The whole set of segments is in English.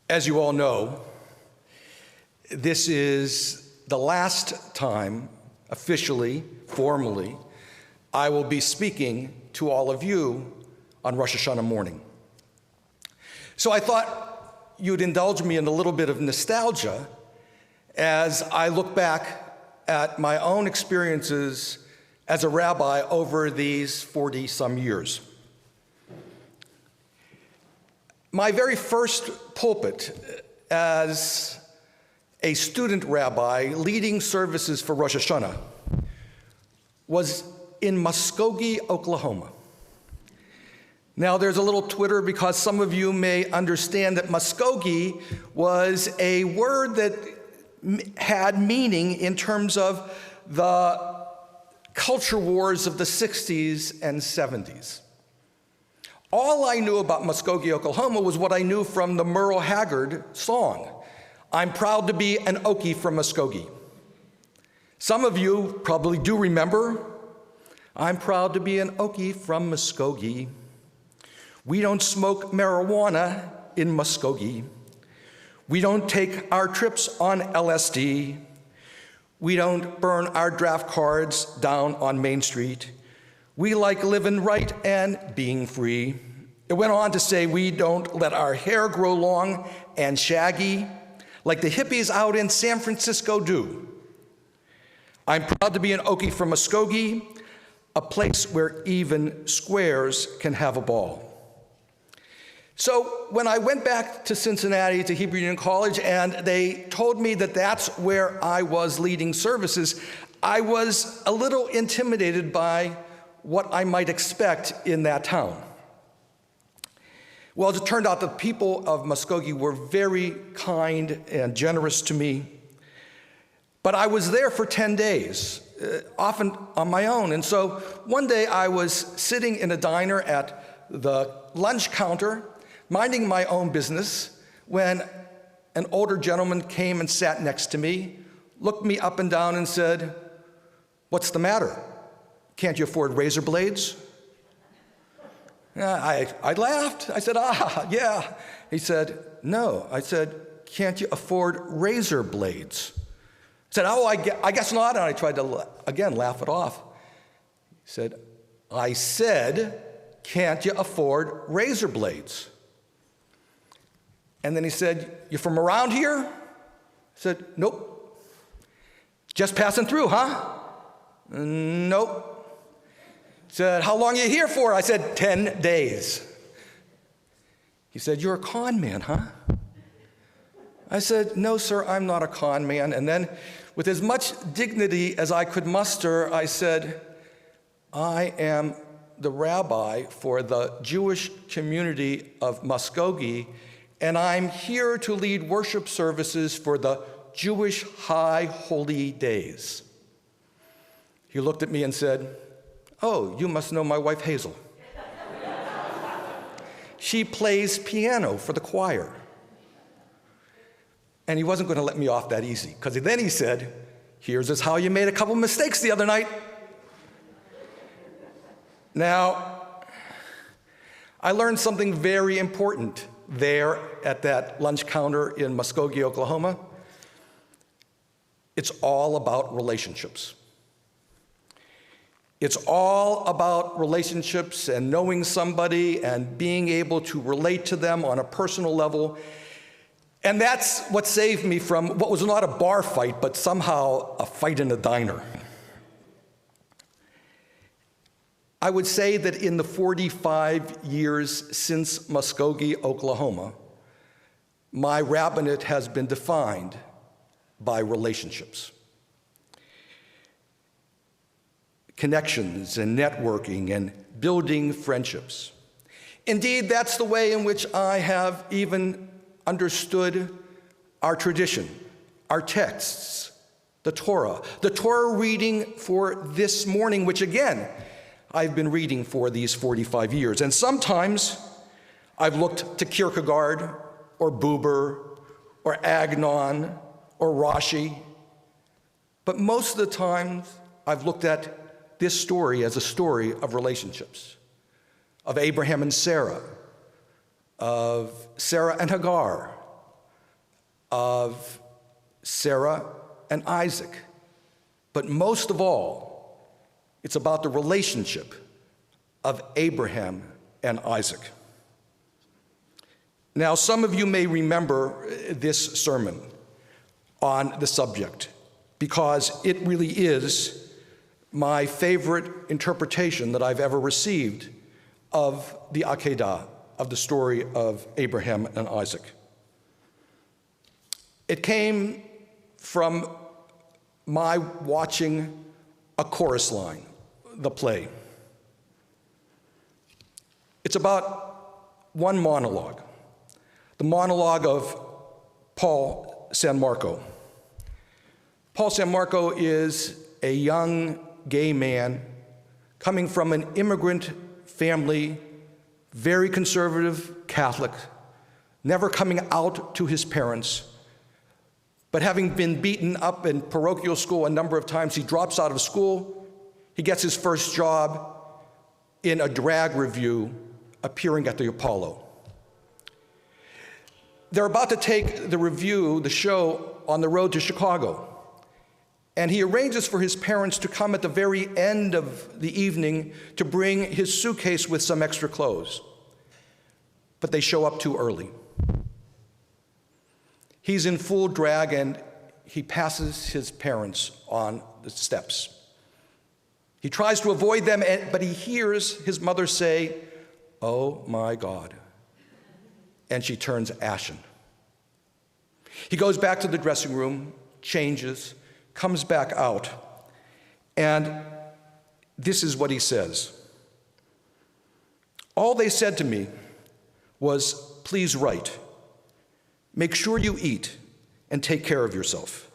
As you all know, this is the last time, officially, formally, I will be speaking to all of you on Rosh Hashanah morning. So I thought you'd indulge me in a little bit of nostalgia as I look back at my own experiences as a rabbi over these 40-some years. My very first pulpit as a student rabbi leading services for Rosh Hashanah was in Muskogee, Oklahoma. Now there's a little Twitter because some of you may understand that Muskogee was a word that had meaning in terms of the culture wars of the 60s and 70s. All I knew about Muskogee, Oklahoma was what I knew from the Merle Haggard song, "I'm proud to be an Okie from Muskogee." Some of you probably do remember, "I'm proud to be an Okie from Muskogee. We don't smoke marijuana in Muskogee. We don't take our trips on LSD. We don't burn our draft cards down on Main Street. We like living right and being free." It went on to say, "We don't let our hair grow long and shaggy like the hippies out in San Francisco do. I'm proud to be an Okie from Muskogee, a place where even squares can have a ball." So when I went back to Cincinnati to Hebrew Union College and they told me that that's where I was leading services, I was a little intimidated by what I might expect in that town. Well, as it turned out, the people of Muskogee were very kind and generous to me. But I was there for 10 days, often on my own. And so one day I was sitting in a diner at the lunch counter, minding my own business, when an older gentleman came and sat next to me, looked me up and down and said, "What's the matter? Can't you afford razor blades?" I laughed. I said, yeah. He said, "No." I said, "Can't you afford razor blades?" He said, "Oh, I guess not." And I tried to, again, laugh it off. He said, "I said, can't you afford razor blades?" And then he said, "You're from around here?" I said, "Nope." "Just passing through, huh?" "Nope." He said, "How long are you here for?" I said, 10 days. He said, "You're a con man, huh?" I said, "No, sir, I'm not a con man." And then, with as much dignity as I could muster, I said, "I am the rabbi for the Jewish community of Muskogee, and I'm here to lead worship services for the Jewish High Holy Days." He looked at me and said, "Oh, you must know my wife Hazel. She plays piano for the choir." And he wasn't going to let me off that easy, because then he said, "Here's how you made a couple mistakes the other night." Now, I learned something very important there at that lunch counter in Muskogee, Oklahoma. It's all about relationships. It's all about relationships and knowing somebody and being able to relate to them on a personal level. And that's what saved me from what was not a bar fight, but somehow a fight in a diner. I would say that in the 45 years since Muskogee, Oklahoma, my rabbinate has been defined by relationships. Connections and networking and building friendships. Indeed, that's the way in which I have even understood our tradition, our texts, the Torah reading for this morning, which again, I've been reading for these 45 years. And sometimes I've looked to Kierkegaard or Buber or Agnon or Rashi, but most of the time I've looked at this story as a story of relationships, of Abraham and Sarah, of Sarah and Hagar, of Sarah and Isaac. But most of all, it's about the relationship of Abraham and Isaac. Now, some of you may remember this sermon on the subject because it really is my favorite interpretation that I've ever received of the Akedah, of the story of Abraham and Isaac. It came from my watching A Chorus Line, the play. It's about one monologue, the monologue of Paul San Marco. Paul San Marco is a young gay man coming from an immigrant family, very conservative Catholic, never coming out to his parents, but having been beaten up in parochial school a number of times, he drops out of school. He gets his first job in a drag review appearing at the Apollo. They're about to take the review, the show, on the road to Chicago. And he arranges for his parents to come at the very end of the evening to bring his suitcase with some extra clothes. But they show up too early. He's in full drag and he passes his parents on the steps. He tries to avoid them, but he hears his mother say, "Oh my God." And she turns ashen. He goes back to the dressing room, changes, comes back out, and this is what he says. "All they said to me was, 'Please write. Make sure you eat and take care of yourself.'"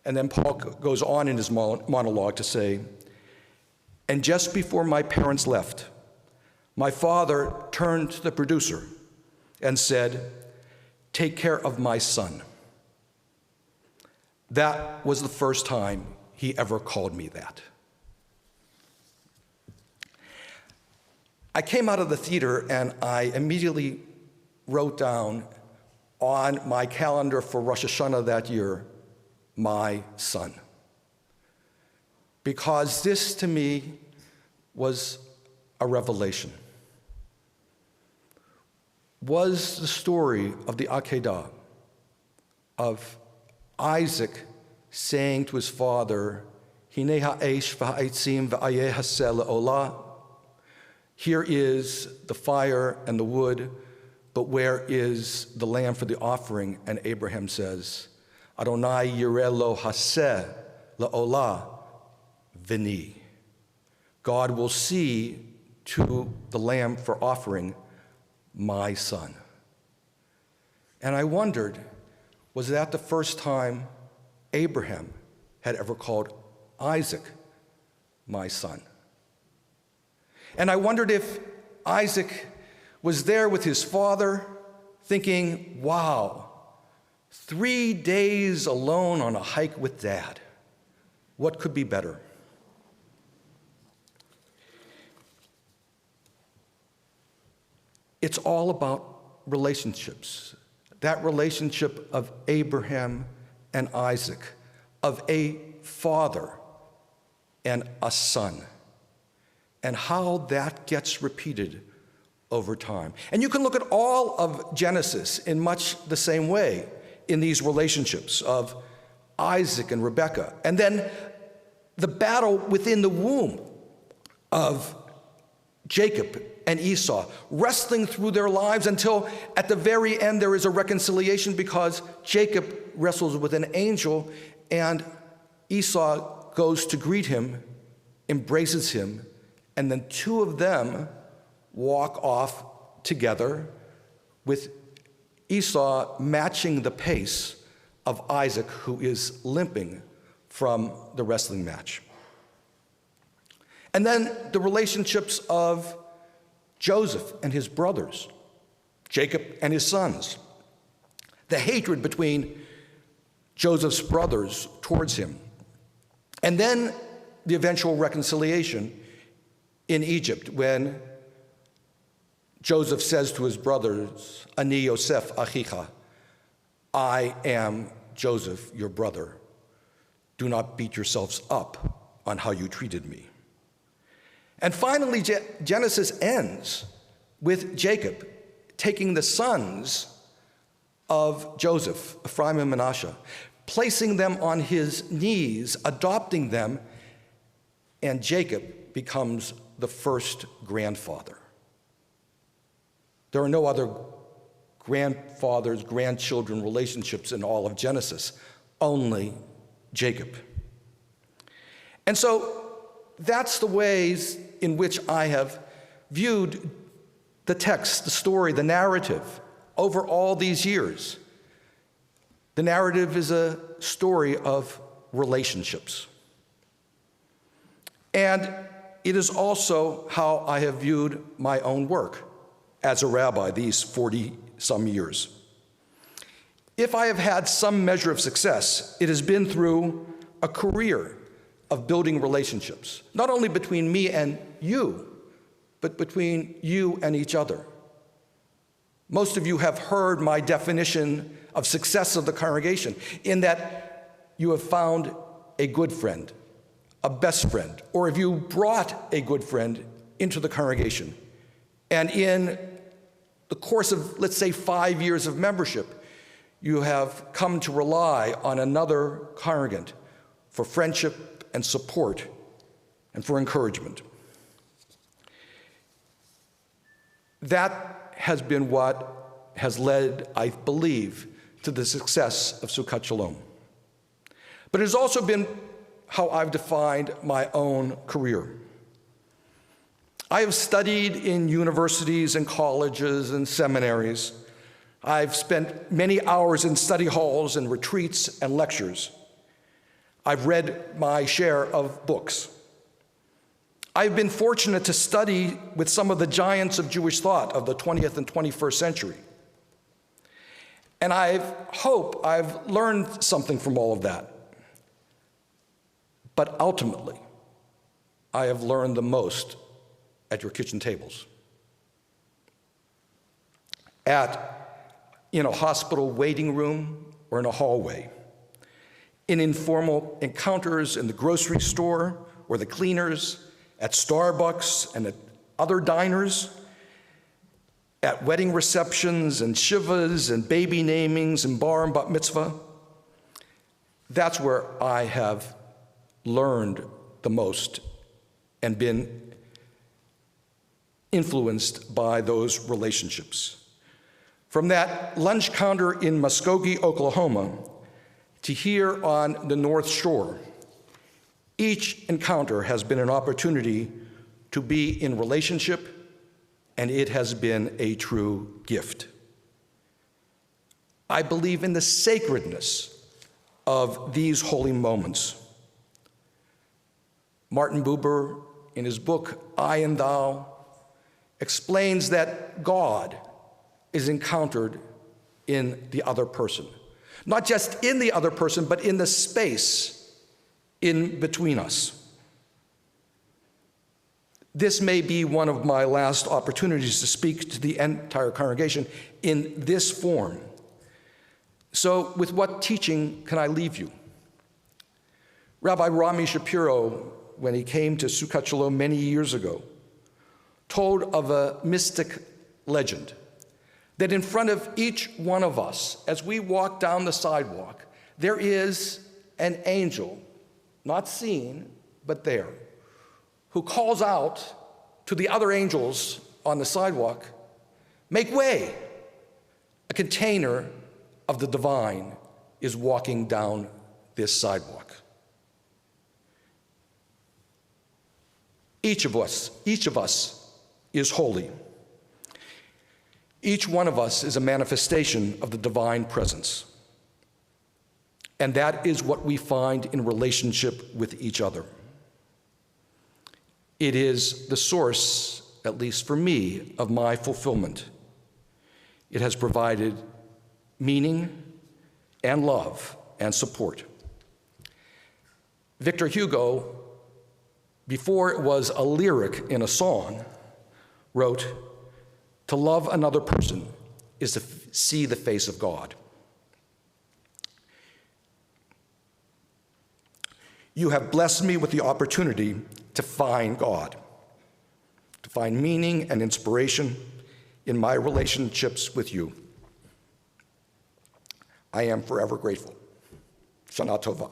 And then Paul goes on in his monologue to say, "And just before my parents left, my father turned to the producer and said, 'Take care of my son.' That was the first time he ever called me that." I came out of the theater and I immediately wrote down on my calendar for Rosh Hashanah that year, "my son." Because this to me was a revelation. Was the story of the Akedah, of Isaac saying to his father, "Hinei ha'esh v'ha'etzim v'ayeh haseh le'olah." Here is the fire and the wood, but where is the lamb for the offering? And Abraham says, "Adonai yireh lo haseh le'olah v'ni." God will see to the lamb for offering, "my son." And I wondered, was that the first time Abraham had ever called Isaac "my son"? And I wondered if Isaac was there with his father thinking, wow, 3 days alone on a hike with Dad. What could be better? It's all about relationships. That relationship of Abraham and Isaac, of a father and a son, and how that gets repeated over time. And you can look at all of Genesis in much the same way in these relationships of Isaac and Rebekah, and then the battle within the womb of Jacob and Esau, wrestling through their lives until at the very end there is a reconciliation because Jacob wrestles with an angel and Esau goes to greet him, embraces him, and then two of them walk off together with Esau matching the pace of Isaac, who is limping from the wrestling match. And then the relationships of Joseph and his brothers, Jacob and his sons, the hatred between Joseph's brothers towards him, and then the eventual reconciliation in Egypt when Joseph says to his brothers, "Ani Yosef achicha," I am Joseph, your brother. Do not beat yourselves up on how you treated me. And finally, Genesis ends with Jacob taking the sons of Joseph, Ephraim and Manasseh, placing them on his knees, adopting them, and Jacob becomes the first grandfather. There are no other grandfathers, grandchildren relationships in all of Genesis, only Jacob. And so that's the ways in which I have viewed the text, the story, the narrative over all these years. The narrative is a story of relationships. And it is also how I have viewed my own work as a rabbi these 40-some years. If I have had some measure of success, it has been through a career of building relationships, not only between me and you, but between you and each other. Most of you have heard my definition of success of the congregation, in that you have found a good friend, a best friend, or if you brought a good friend into the congregation, and in the course of, let's say, 5 years of membership, you have come to rely on another congregant for friendship and support and for encouragement. That has been what has led, I believe, to the success of Sukkot Shalom. But it has also been how I've defined my own career. I have studied in universities and colleges and seminaries. I've spent many hours in study halls and retreats and lectures. I've read my share of books. I've been fortunate to study with some of the giants of Jewish thought of the 20th and 21st century. And I hope I've learned something from all of that. But ultimately, I have learned the most at your kitchen tables. In a hospital waiting room or in a hallway, in informal encounters in the grocery store or the cleaners, at Starbucks and at other diners, at wedding receptions and shivas and baby namings and bar and bat mitzvah. That's where I have learned the most and been influenced by those relationships. From that lunch counter in Muskogee, Oklahoma, to here on the North Shore, each encounter has been an opportunity to be in relationship, and it has been a true gift. I believe in the sacredness of these holy moments. Martin Buber, in his book, I and Thou, explains that God is encountered in the other person. Not just in the other person, but in the space in between us. This may be one of my last opportunities to speak to the entire congregation in this form. So with what teaching can I leave you? Rabbi Rami Shapiro, when he came to Sukkot Shalom many years ago, told of a mystic legend that in front of each one of us, as we walk down the sidewalk, there is an angel, not seen, but there, who calls out to the other angels on the sidewalk, "Make way! A container of the divine is walking down this sidewalk." Each of us is holy. Each one of us is a manifestation of the divine presence. And that is what we find in relationship with each other. It is the source, at least for me, of my fulfillment. It has provided meaning and love and support. Victor Hugo, before it was a lyric in a song, wrote, "To love another person is to see the face of God." You have blessed me with the opportunity to find God, to find meaning and inspiration in my relationships with you. I am forever grateful. Shana Tova.